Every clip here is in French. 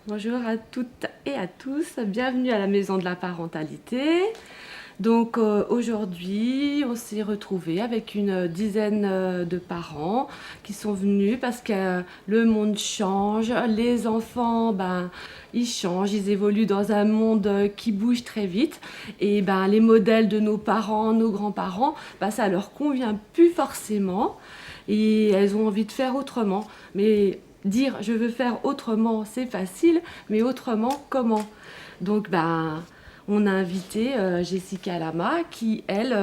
Bonjour à toutes et à tous, bienvenue à la Maison de la Parentalité. Donc aujourd'hui, on s'est retrouvés avec une dizaine de parents qui sont venus parce que le monde change, les enfants, ils changent, ils évoluent dans un monde qui bouge très vite et les modèles de nos parents, nos grands-parents, ça leur convient plus forcément et elles ont envie de faire autrement. Mais dire je veux faire autrement, c'est facile, mais autrement, comment? Donc, on a invité Jessica Lama qui, elle,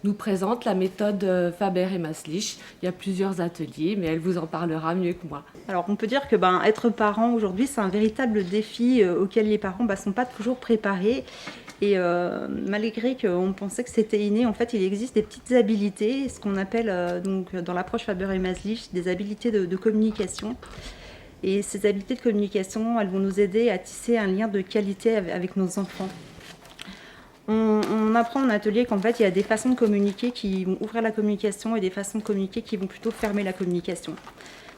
nous présente la méthode Faber et Maslich. Il y a plusieurs ateliers, mais elle vous en parlera mieux que moi. Alors on peut dire que être parent aujourd'hui, c'est un véritable défi auquel les parents ne sont pas toujours préparés. Et malgré qu'on pensait que c'était inné, en fait, il existe des petites habilités, ce qu'on appelle donc dans l'approche Faber et Maslich, des habilités de communication. Et ces habilités de communication, elles vont nous aider à tisser un lien de qualité avec nos enfants. On apprend en atelier qu'en fait, il y a des façons de communiquer qui vont ouvrir la communication et des façons de communiquer qui vont plutôt fermer la communication.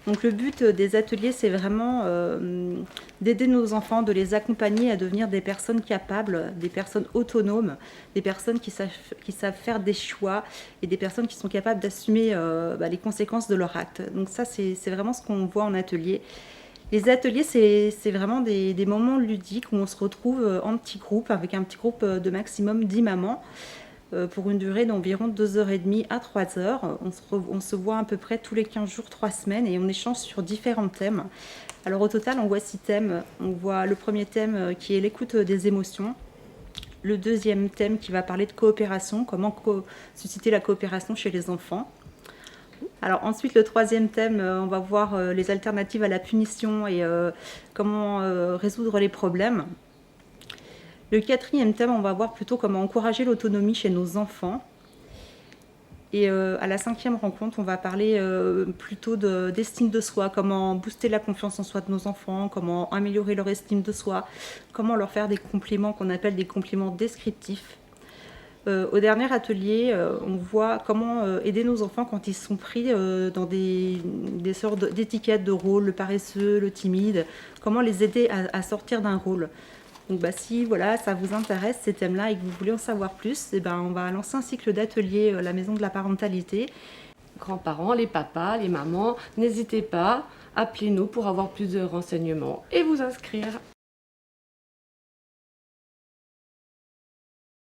Donc le but des ateliers, c'est vraiment d'aider nos enfants, de les accompagner à devenir des personnes capables, des personnes autonomes, des personnes qui savent faire des choix et des personnes qui sont capables d'assumer les conséquences de leur acte. Donc ça, c'est vraiment ce qu'on voit en atelier. Les ateliers, c'est vraiment des moments ludiques où on se retrouve en petits groupes, avec un petit groupe de maximum 10 mamans, pour une durée d'environ 2h30 à 3h. On se voit à peu près tous les 15 jours, 3 semaines, et on échange sur différents thèmes. Alors au total, on voit 6 thèmes. On voit le premier thème qui est l'écoute des émotions. Le deuxième thème qui va parler de coopération, comment susciter la coopération chez les enfants. Alors ensuite, le troisième thème, on va voir les alternatives à la punition et comment résoudre les problèmes. Le quatrième thème, on va voir plutôt comment encourager l'autonomie chez nos enfants. Et à la cinquième rencontre, on va parler plutôt d'estime de soi, comment booster la confiance en soi de nos enfants, comment améliorer leur estime de soi, comment leur faire des compliments qu'on appelle des compliments descriptifs. Au dernier atelier, on voit comment aider nos enfants quand ils sont pris dans des sortes d'étiquettes de rôle, le paresseux, le timide, comment les aider à sortir d'un rôle. Donc si voilà, ça vous intéresse ces thèmes-là et que vous voulez en savoir plus, on va lancer un cycle d'ateliers la Maison de la Parentalité. Grands-parents, les papas, les mamans, n'hésitez pas, appelez-nous pour avoir plus de renseignements et vous inscrire.